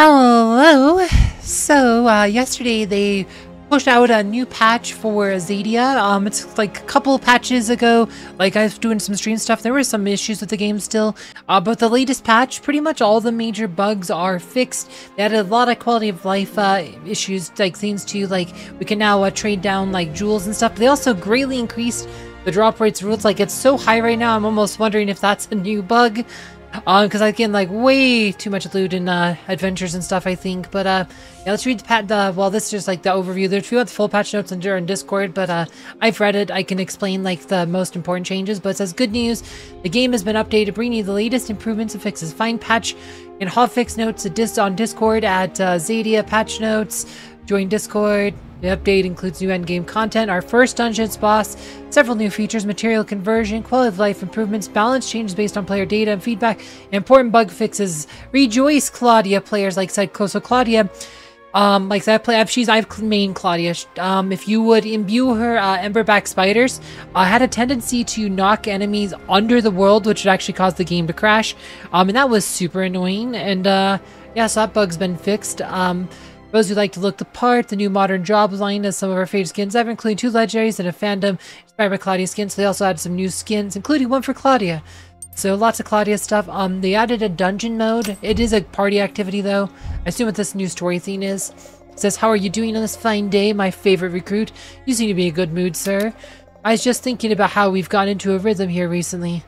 Hello. So, yesterday they pushed out a new patch for Xadia. It's like a couple patches ago. Like I was doing some stream stuff. There were some issues with the game still. But the latest patch, pretty much all the major bugs are fixed. They added a lot of quality of life issues, like things to like we can now trade down like jewels and stuff. They also greatly increased the drop rates rules. Like it's so high right now. I'm almost wondering if that's a new bug. Because I get like way too much loot in adventures and stuff, I think. But yeah, let's read well, this is just like the overview. There's a few other full patch notes in Discord, but I've read it. I can explain like the most important changes. But it says good news: the game has been updated, bringing you the latest improvements and fixes. Find patch and hotfix notes on Discord at Xadia patch notes. Join Discord. The update includes new endgame content, our first dungeons boss, several new features, material conversion, quality of life improvements, balance changes based on player data and feedback, and important bug fixes. Rejoice, Claudia players like said. So Claudia, like that I've main Claudia. If you would imbue her emberback spiders, had a tendency to knock enemies under the world, which would actually cause the game to crash. And that was super annoying. And yeah, so that bug's been fixed. Those who like to look the part, the new modern job line has some of our favorite skins ever, including 2 legendaries and a fandom inspired by Claudia's skins. So they also added some new skins, including one for Claudia. So lots of Claudia stuff. They added a dungeon mode. It is a party activity though. I assume what this new story theme is. It says, how are you doing on this fine day, my favorite recruit? You seem to be in a good mood, sir. I was just thinking about how we've got into a rhythm here recently.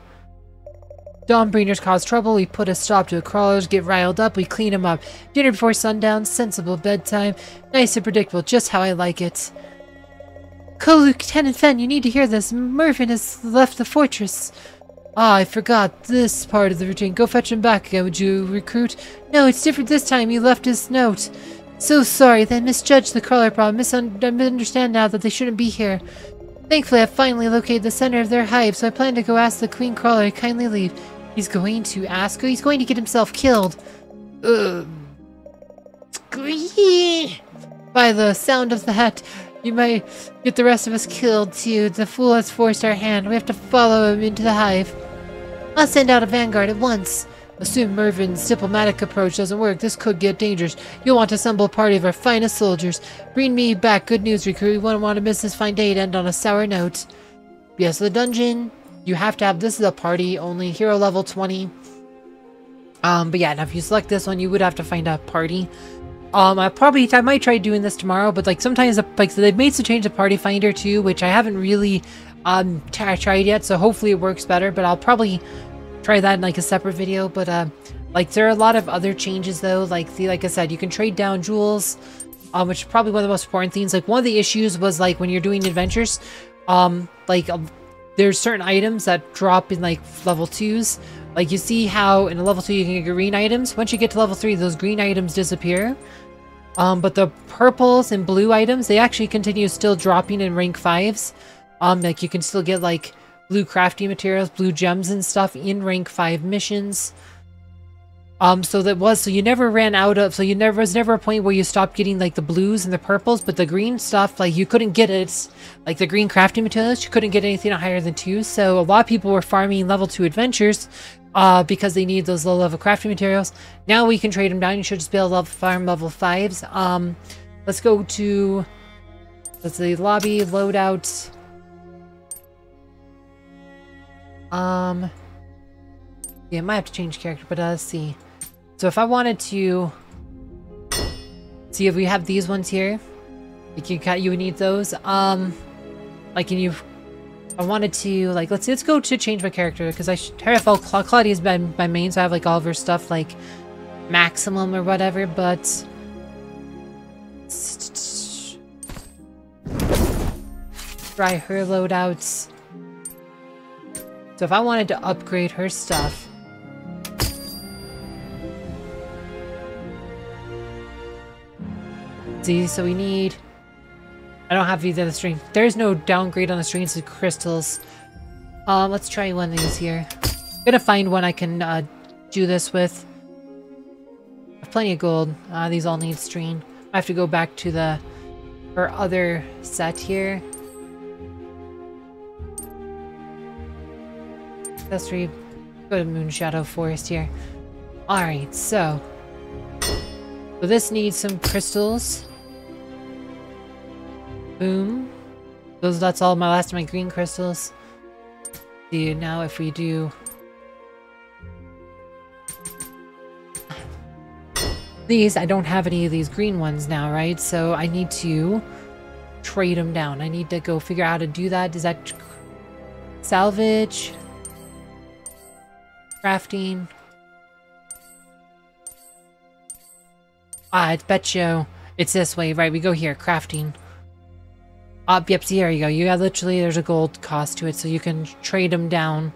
Dawnbringers cause trouble, we put a stop to the crawlers, get riled up, we clean them up. Dinner before sundown, sensible bedtime, nice and predictable, just how I like it. Co-Lieutenant Fenn, you need to hear this. Mervyn has left the fortress. Ah, I forgot this part of the routine. Go fetch him back again, would you, recruit? No, it's different this time, he left his note. So sorry, they misjudged the crawler problem. I understand now that they shouldn't be here. Thankfully, I've finally located the center of their hive, so I plan to go ask the Queen Crawler to kindly leave. He's going to ask her? He's going to get himself killed. By the sound of that, you might get the rest of us killed too. The fool has forced our hand. We have to follow him into the hive. I'll send out a vanguard at once. Assume Mervyn's diplomatic approach doesn't work. This could get dangerous. You'll want to assemble a party of our finest soldiers. Bring me back good news, recruit. We wouldn't want to miss this fine day to end on a sour note. Yes, the dungeon. You have to have, this is a party only, hero level 20. But yeah, now if you select this one, you would have to find a party. I might try doing this tomorrow, but like sometimes, like so they've made some change to Party Finder too, which I haven't really tried yet, so hopefully it works better, but I'll probably try that in like a separate video. But like there are a lot of other changes though, like I said, you can trade down jewels, which is probably one of the most important things. Like one of the issues was like when you're doing adventures, there's certain items that drop in like level 2s. Like you see how in a level 2 you can get green items. Once you get to level 3, those green items disappear. But the purples and blue items, they actually continue still dropping in rank 5s. Like you can still get like blue crafting materials, blue gems and stuff in rank 5 missions. So you never ran out of, was never a point where you stopped getting like the blues and the purples, but the green stuff, like you couldn't get it, like the green crafting materials, you couldn't get anything higher than 2. So a lot of people were farming level 2 adventures, because they need those low level crafting materials. Now we can trade them down. You should just be able to farm level 5s. Let's go to, let's see, lobby, loadout. Yeah, I might have to change character, but let's see. So if I wanted to see if we have these ones here, like you would need those. I wanted to like let's go to change my character because Claudia's been my main, so I have like all of her stuff like maximum or whatever. But try her loadouts. So if I wanted to upgrade her stuff. See, so we need, I don't have these on the stream. There's no downgrade on the stream, so crystals. Let's try one of these here. I'm gonna find one I can do this with. I have plenty of gold. These all need stream. I have to go back to her other set here. Accessory. Go to Moonshadow Forest here. Alright, so So this needs some crystals. Boom. That's all my last of my green crystals. See, now if we do these, I don't have any of these green ones now, right? So I need to trade them down. I need to go figure out how to do that. Is that salvage? Crafting? Ah, it's betcha. It's this way, right? We go here, crafting. Yep, see, there you go. You got literally, there's a gold cost to it, so you can trade them down.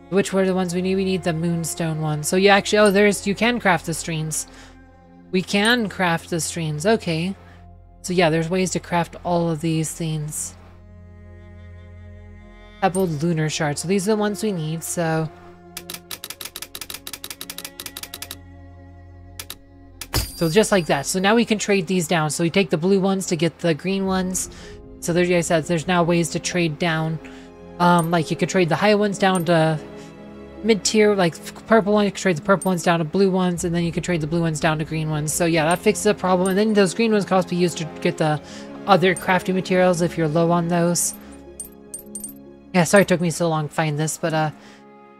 Which were the ones we need? We need the moonstone one. So you actually, oh, you can craft the strings. We can craft the strings, okay. So yeah, there's ways to craft all of these things. Pebbled lunar shards. So these are the ones we need, so. So just like that. So now we can trade these down. So we take the blue ones to get the green ones. So there, like I said, there's now ways to trade down. Like you could trade the high ones down to mid-tier, like purple one. You could trade the purple ones down to blue ones, and then you could trade the blue ones down to green ones. So yeah, that fixes the problem. And then those green ones can also be used to get the other crafting materials if you're low on those. Yeah, sorry it took me so long to find this, but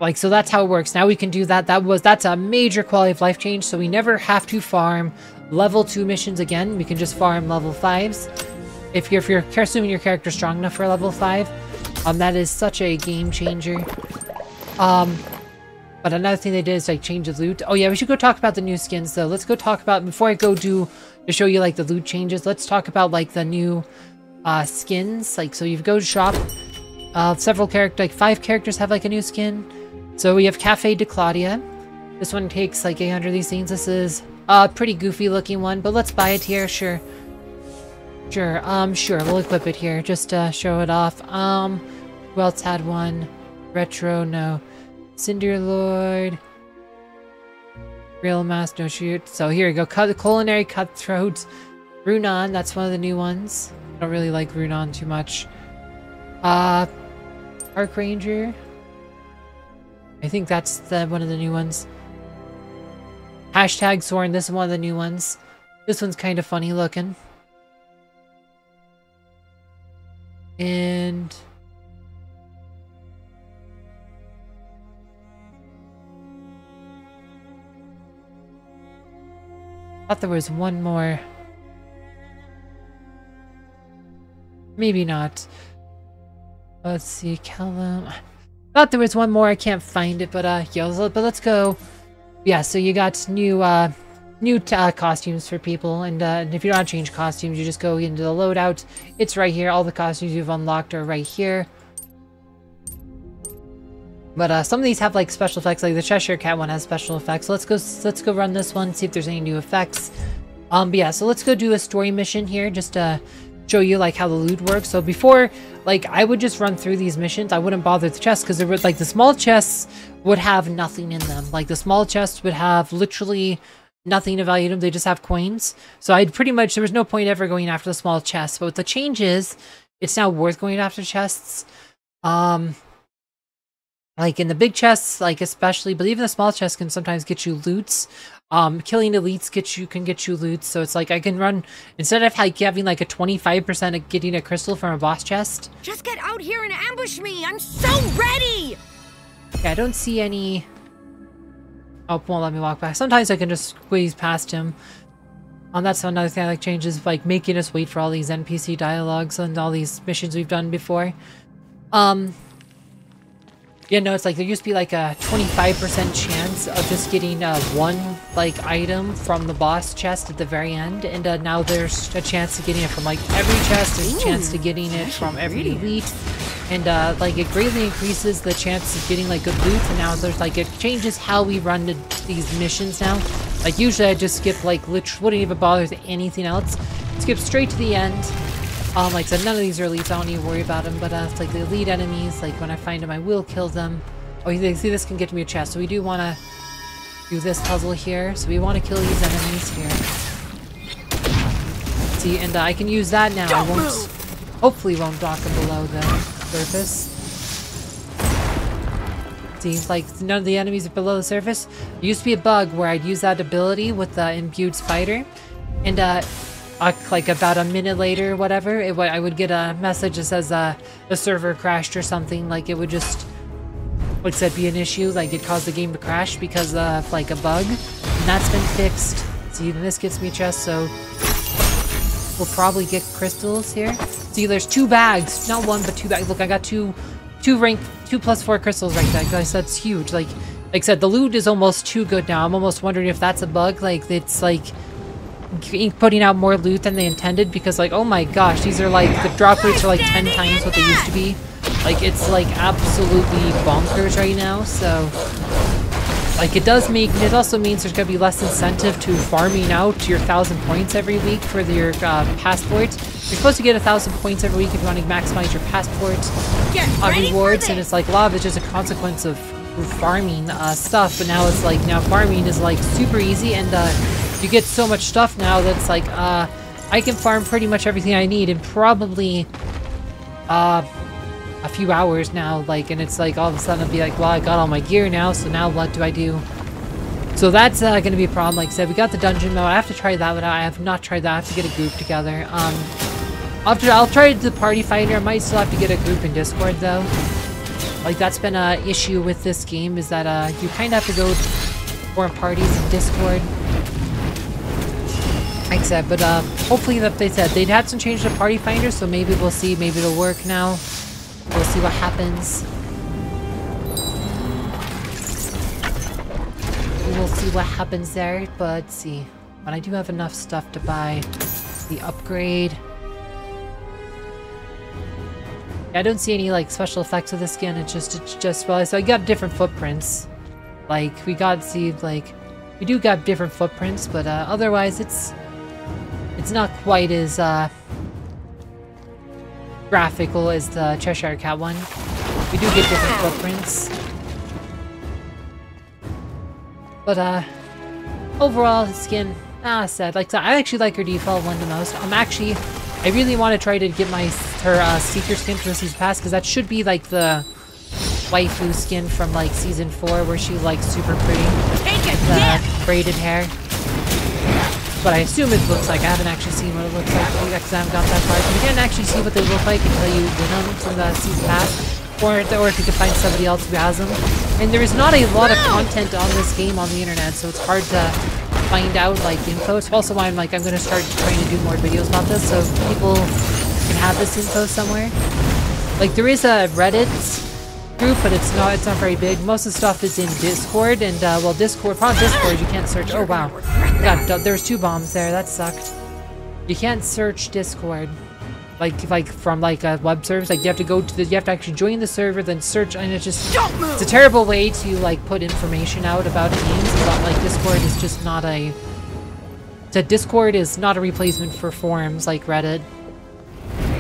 like, so that's how it works. Now we can do that. That's a major quality of life change, so we never have to farm level 2 missions again. We can just farm level 5s. If you're assuming your character's strong enough for level 5, that is such a game changer. But another thing they did is like change the loot. Oh yeah, we should go talk about the new skins though. Let's go talk about, before I go to show you like the loot changes, let's talk about like the new skins. Like, so you go to shop, several characters, like 5 characters have like a new skin. So we have Cafe de Claudia. This one takes like 800 of these things. This is a pretty goofy looking one, but let's buy it here, sure. Sure, we'll equip it here, just to show it off. Who else had one? Retro, no. Cinder Lord. Real Mass, no shoot. So here we go, Culinary Cutthroat. Runan, that's one of the new ones. I don't really like Runan too much. Park Ranger. I think that's one of the new ones. Hashtag Soren, this is one of the new ones. This one's kind of funny looking. And I thought there was one more. Maybe not. Let's see, Callum. I thought there was one more. I can't find it, but yeah. But let's go. Yeah. So you got new costumes for people, and if you don't want to change costumes, you just go into the loadout. It's right here. All the costumes you've unlocked are right here. But some of these have like special effects, like the Cheshire Cat one has special effects. Let's go run this one, see if there's any new effects. But yeah, so let's go do a story mission here, just to show you like how the loot works. So before, like, I would just run through these missions. I wouldn't bother with the chests because there were like the small chests would have nothing in them. Like the small chests would have literally nothing of value to them. They just have coins. So I'd pretty much, there was no point ever going after the small chests. But with the changes, it's now worth going after chests. Like in the big chests, like especially, but even the small chests can sometimes get you loots. Killing elites can get you loots. So it's like I can run, instead of like having like a 25% of getting a crystal from a boss chest. Just get out here and ambush me. I'm so ready. Yeah, I don't see any. Oh, won't let me walk back. Sometimes I can just squeeze past him. That's another thing I like changes, like making us wait for all these NPC dialogues and all these missions we've done before. Yeah, no, it's like there used to be like a 25% chance of just getting one like item from the boss chest at the very end, and now there's a chance of getting it from like every chest. There's a chance of getting it from every elite, and like it greatly increases the chance of getting like good loot. And now there's like, it changes how we run these missions now. Like usually I just skip, like literally wouldn't even bother with anything else. Skip straight to the end. Like I said, none of these are elites, I don't need to worry about them, but it's like the elite enemies, like when I find them, I will kill them. Oh, you see, this can get me a chest, so we do want to do this puzzle here, so we want to kill these enemies here. See, and I can use that now. I won't, hopefully won't dock them below the surface. See, like, none of the enemies are below the surface. There used to be a bug where I'd use that ability with the imbued spider, and like about a minute later, whatever, I would get a message that says the server crashed or something. Like, it would just, like I said, be an issue. Like, it caused the game to crash because of like a bug, and that's been fixed. See, even this gets me a chest, so we'll probably get crystals here. See, there's 2 bags, not 1 but 2 bags. Look, I got 2 2+4 crystals right there, guys. That's huge. Like I said, the loot is almost too good now. I'm almost wondering if that's a bug. Like, it's like putting out more loot than they intended, because like, oh my gosh, these are like, the drop rates are like 10 times what they used to be. Like, it's like absolutely bonkers right now. So like, it also means there's gonna be less incentive to farming out your 1,000 points every week for your passport. You're supposed to get 1,000 points every week if you want to maximize your passport rewards, and it's like a lot of it's just a consequence of farming stuff. But now it's like, now farming is like super easy, and you get so much stuff now that's like, I can farm pretty much everything I need in probably a few hours now. Like, and it's like all of a sudden I'll be like, well, I got all my gear now, so now what do I do? So that's gonna be a problem. Like I said, we got the dungeon mode. I have to try that one out. I have not tried that. I have to get a group together. I'll try the party finder. I might still have to get a group in Discord though. Like, that's been a issue with this game, is that you kind of have to go form parties in Discord. Like I said, but hopefully, that they said they'd had some changes to party finder, so maybe we'll see. Maybe it'll work now. We'll see what happens. We'll see what happens there, but let's see. But I do have enough stuff to buy the upgrade. I don't see any like special effects of the skin. It's just well, so I got different footprints. Like, we do got different footprints, but otherwise it's not quite as graphical as the Cheshire Cat one. We do get different footprints. But overall, the skin, sad. Like, I actually like her default one the most. I really want to try to get her Seeker skin for the season pass, because that should be like the waifu skin from like season 4, where she's like super pretty with the braided hair. But I assume it looks like, I haven't actually seen what it looks like because I haven't got that far. So you can't actually see what they look like until you win them from the season pass, or if you can find somebody else who has them. And there is not a lot of content on this game on the internet, so it's hard to find out like info. It's also why I'm going to start trying to do more videos about this, so people can have this info somewhere. Like, there is a Reddit group, but it's not very big. Most of the stuff is in Discord, and well, Discord you can't search. Oh wow, God, there's 2 bombs there. That sucked. You can't search Discord like from like a web service. Like, you have to actually join the server, then search, and it's a terrible way to like put information out about games. But like, Discord is just not Discord is not a replacement for forums like Reddit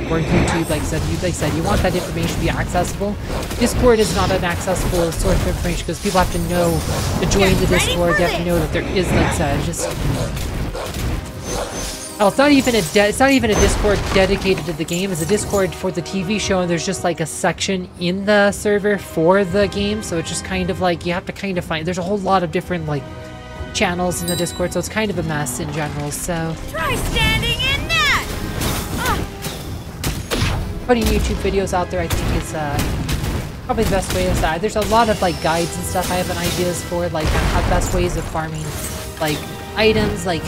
or YouTube. Like I said, you want that information to be accessible. Discord is not an accessible source of information, because people have to know to join the Discord. They have to know that there is, like I said, it's not even a Discord dedicated to the game. It's a Discord for the TV show, and there's just like a section in the server for the game. So it's just kind of like, you have to kind of find, there's a whole lot of different like channels in the Discord, so it's kind of a mess in general. So try standing in that. Putting YouTube videos out there, I think, is probably the best way to start. There's a lot of like guides and stuff I have ideas for, like best ways of farming like items, like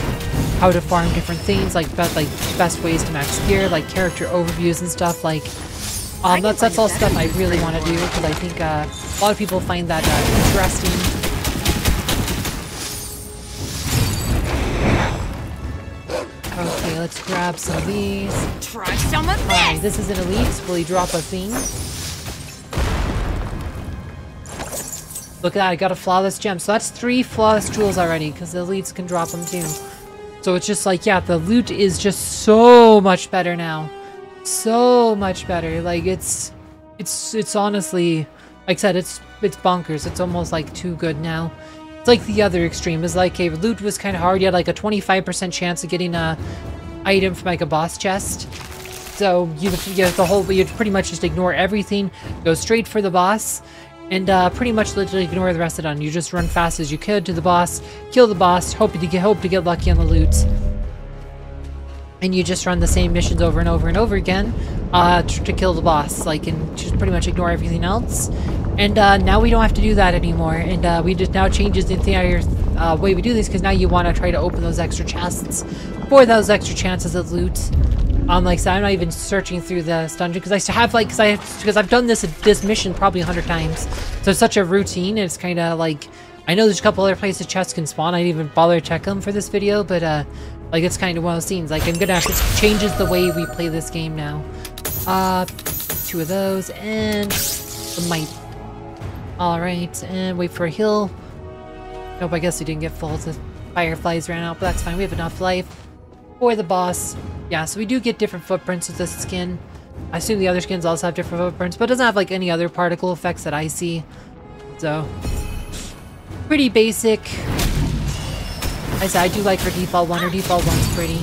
how to farm different things, like best ways to max gear, like character overviews and stuff. Like that's all stuff I really want to do, because I think a lot of people find that interesting. Okay, let's grab some of these. Try some of this. Alright, this is an elite. Will he drop a thing? Look at that, I got a flawless gem. So that's 3 flawless jewels already, because the elites can drop them too. So it's just like, yeah, the loot is just so much better now. So much better. Like, it's honestly, like I said, it's bonkers. It's almost like too good now. It's like the other extreme is like, okay, loot was kind of hard. You had like a 25% chance of getting a item from like a boss chest. So you'd pretty much just ignore everything, go straight for the boss, and pretty much literally ignore the rest of it. You just run fast as you could to the boss, kill the boss, hope to get lucky on the loot. And you just run the same missions over and over and over again to kill the boss, like, and just pretty much ignore everything else. And now we don't have to do that anymore, and we just now changes the entire way we do this, because now you want to try to open those extra chests for those extra chances of loot. Like I said, I'm not even searching through this dungeon because I have like because I've done this mission probably 100 times, so it's such a routine. And it's kind of like, I know there's a couple other places chests can spawn. I didn't even bother to check them for this video, but like, it's kind of one of those scenes. Like, I'm gonna have to changes the way we play this game now. 2 of those and the might. All right, and wait for a heal. Nope, I guess we didn't get full. The fireflies ran out, but that's fine. We have enough life for the boss. Yeah, so we do get different footprints with this skin. I assume the other skins also have different footprints, but it doesn't have like any other particle effects that I see. So, pretty basic. I said I do like her default one. Her default one's pretty.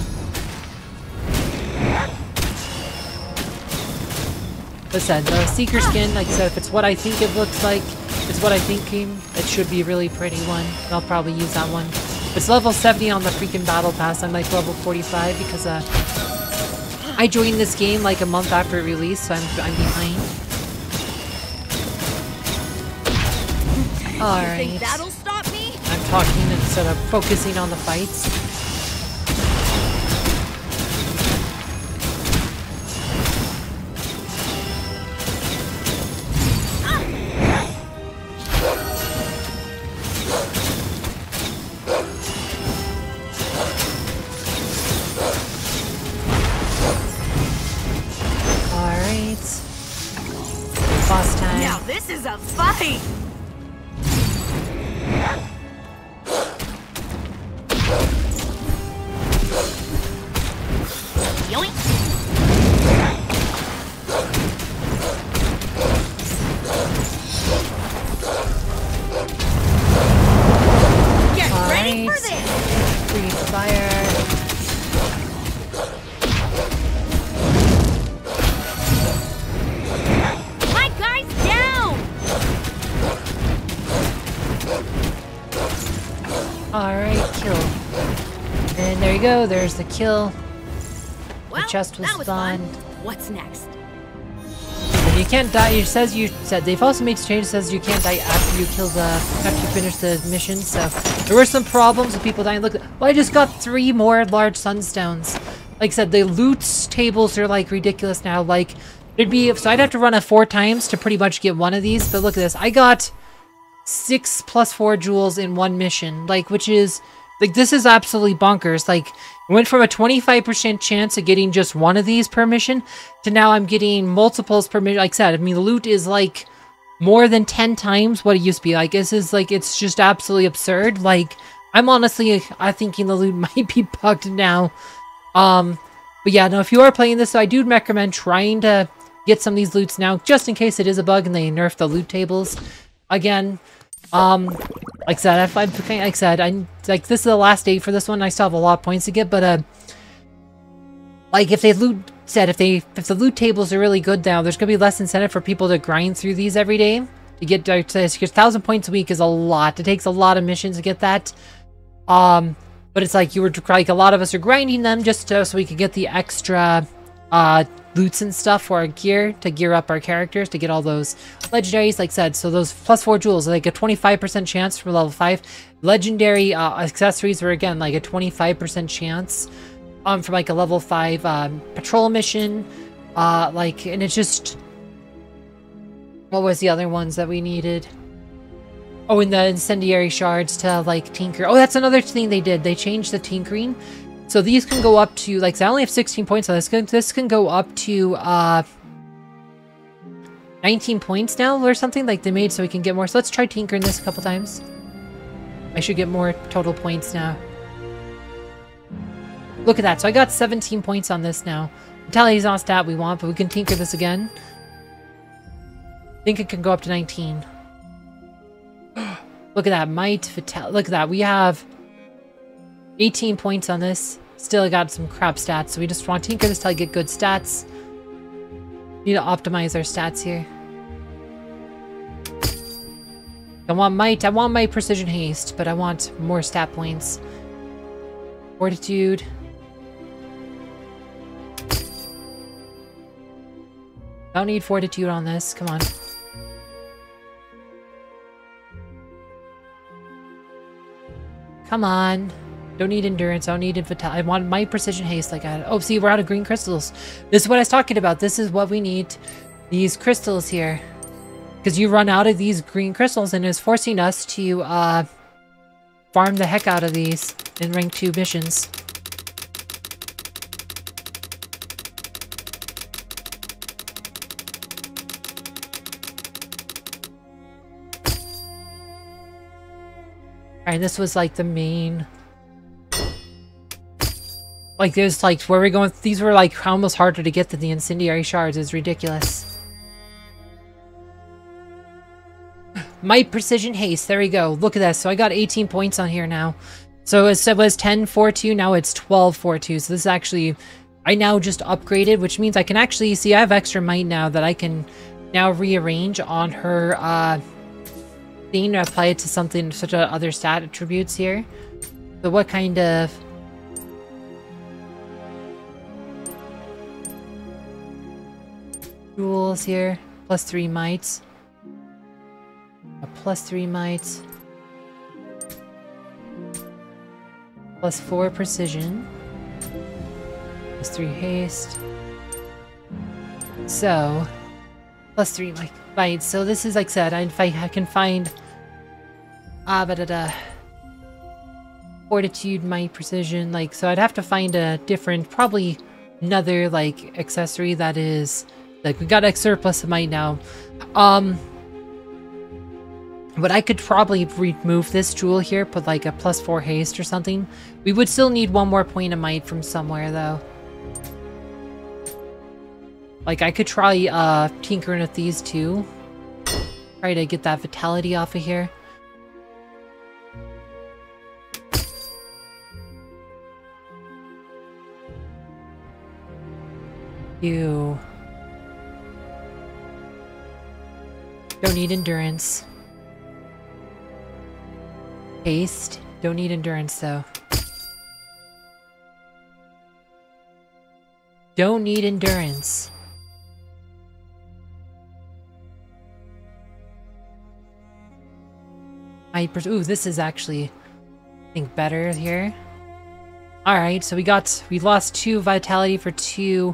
Like I said, the Seeker skin, like I said, if it's what I think it looks like, if it's what I think it should be a really pretty one. I'll probably use that one. It's level 70 on the freaking battle pass. I'm like level 45 because I joined this game like a month after it released, so I'm behind. Alright. You think that'll stop me? I'm talking instead of focusing on the fights. Boss time. Now this is a fight! Yoink! Get ready for this! Free fire. Alright, kill. And there you go, there's the kill. Well, the chest was done. What's next? And you can't die. It says they've also made changes. Says you can't die after you finish the mission. So there were some problems with people dying. Look, well, I just got 3 more large sunstones. Like I said, the loot tables are like ridiculous now. Like so I'd have to run it 4 times to pretty much get one of these. But look at this, I got 6 + 4 jewels in 1 mission, like, which is, like, this is absolutely bonkers. Like, I went from a 25% chance of getting just one of these per mission to now I'm getting multiples per mission. Like I said, I mean, the loot is, like, more than 10 times what it used to be. Like, this is, like, it's just absolutely absurd. Like, I'm honestly, I'm thinking the loot might be bugged now. But yeah, no, if you are playing this, I do recommend trying to get some of these loots now, just in case it is a bug and they nerf the loot tables again. Like I said, like, this is the last day for this one. I still have a lot of points to get, but like, if the loot tables are really good now, there's gonna be less incentive for people to grind through these every day to get to 1,000 points a week is a lot. It takes a lot of missions to get that. But it's like like a lot of us are grinding them just so we could get the extra loots and stuff for our gear, to gear up our characters, to get all those legendaries, like I said. So those + 4 jewels, like a 25% chance from level 5. Legendary accessories were, again, like a 25% chance from like a level 5 patrol mission. Like, and it's just, what was the other ones that we needed? Oh, and the incendiary shards to, like, tinker. Oh, that's another thing they did. They changed the tinkering. So these can go up to, like, so I only have 16 points on this. This can go up to 19 points now or something, like they made so we can get more. So let's try tinkering this a couple times. I should get more total points now. Look at that. So I got 17 points on this now. Vitality's not a stat we want, but we can tinker this again. I think it can go up to 19. Look at that. Might, Vitality. Look at that. We have 18 points on this. Still got some crap stats, so we just want to tinker this till I get good stats. Need to optimize our stats here. I want my precision haste, but I want more stat points. Fortitude. Don't need fortitude on this. Come on. Come on. Don't need endurance. I don't need vitality. I want my precision haste like I... Oh, see, we're out of green crystals. This is what I was talking about. This is what we need. These crystals here. Because you run out of these green crystals and it's forcing us to farm the heck out of these in rank 2 missions. Alright, this was like the main... Like, there's like, where we're going, these were like almost harder to get than the incendiary shards. It's ridiculous. My precision haste, there we go. Look at this. So I got 18 points on here now. So it was 10-4-2, now it's 12-4-2. So this is actually, I now just upgraded, which means I can actually, see I have extra might now that I can now rearrange on her thing to apply it to something, such a other stat attributes here. So what kind of... Jewels here, +3 mites. A +3 mites. +4 precision. +3 haste. So, +3 mites. So this is, like I said, if I can find... Fortitude, might, precision, like, so I'd have to find a different, probably another, like, accessory that is... Like, we got a surplus of might now. But I could probably remove this jewel here, put like a +4 haste or something. We would still need one more point of might from somewhere, though. Like, I could try tinkering with these two. Try to get that vitality off of here. You... Don't need endurance. Haste. Don't need endurance, though. Don't need endurance. Ooh, this is actually, I think, better here. Alright, so we lost 2 vitality for 2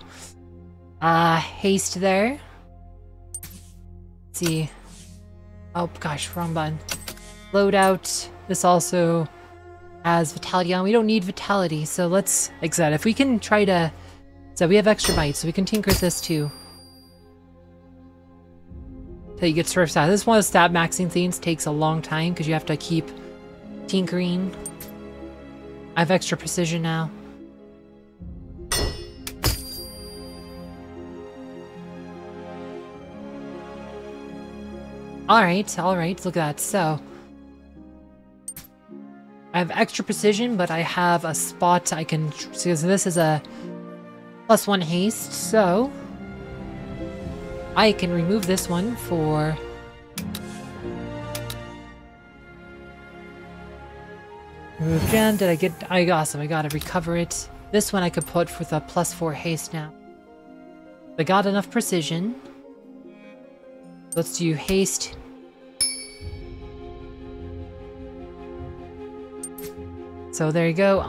haste there. Let's see. Oh gosh, wrong button. Loadout. This also has vitality on. We don't need vitality, so let's, like I said, if we can try to... So we have extra might, so we can tinker with this too. Till you get sort of stat. This is one of the stat maxing things, takes a long time because you have to keep tinkering. I have extra precision now. Alright, look at that. So, I have extra precision, but I have a spot I can... So this is a +1 haste, so... I can remove this one for... Remove gem. Did I get... awesome, I gotta recover it. This one I could put with a +4 haste now. I got enough precision. Let's do haste. So there you go.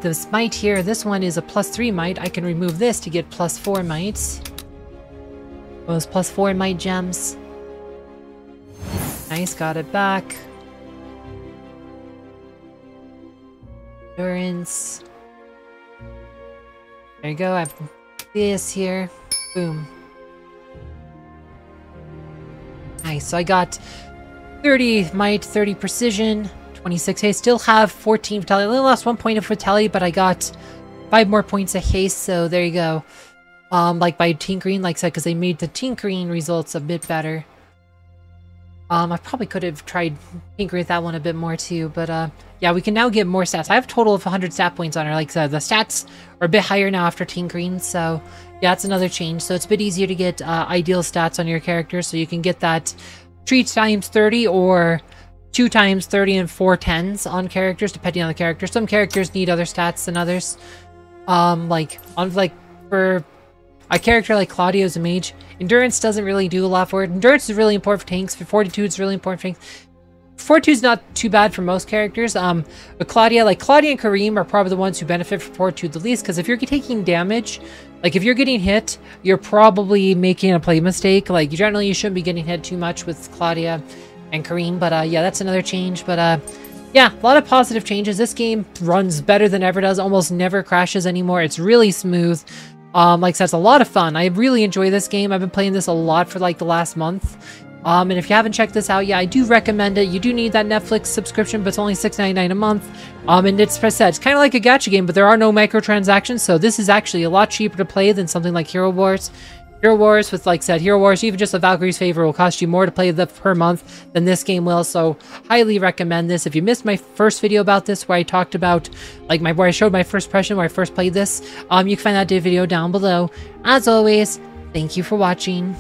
This might here, this one is a +3 might. I can remove this to get +4 mites. Those +4 might gems. Nice, got it back. Endurance. There you go. I have this here. Boom. Nice, so I got 30 might, 30 precision, 26 haste. Still have 14 vitality. I only lost 1 point of vitality, but I got 5 more points of haste, so there you go. Like by tinkering, like I said, because they made the tinkering results a bit better. I probably could have tried tinkering with that one a bit more too, but yeah, we can now get more stats. I have a total of 100 stat points on her. Like I said, the stats are a bit higher now after tinkering, so yeah, it's another change. So it's a bit easier to get ideal stats on your character, so you can get that 3 times 30 or 2 times 30 and 4 10s on characters, depending on the character. Some characters need other stats than others. For a character like Claudia as a mage, endurance doesn't really do a lot for it. Endurance is really important for tanks. For fortitude, it's really important for tanks. Fortitude is not too bad for most characters. But Claudia and Kareem are probably the ones who benefit from fortitude the least, because if you're taking damage, like if you're getting hit, you're probably making a play mistake. Like generally, you shouldn't be getting hit too much with Claudia and Kareem. But yeah, that's another change. But yeah, a lot of positive changes. This game runs better than ever does. Almost never crashes anymore. It's really smooth. Like I said, it's a lot of fun. I really enjoy this game. I've been playing this a lot for like the last month. And if you haven't checked this out, yeah, I do recommend it. You do need that Netflix subscription, but it's only $6.99 a month. And it's kind of like a gacha game, but there are no microtransactions, so this is actually a lot cheaper to play than something like Hero Wars. Hero Wars, with like I said, Hero Wars, even just a Valkyrie's Favor will cost you more to play per month than this game will, so highly recommend this. If you missed my first video about this, where I talked about, like, where I showed my first impression, where I first played this, you can find that video down below. As always, thank you for watching.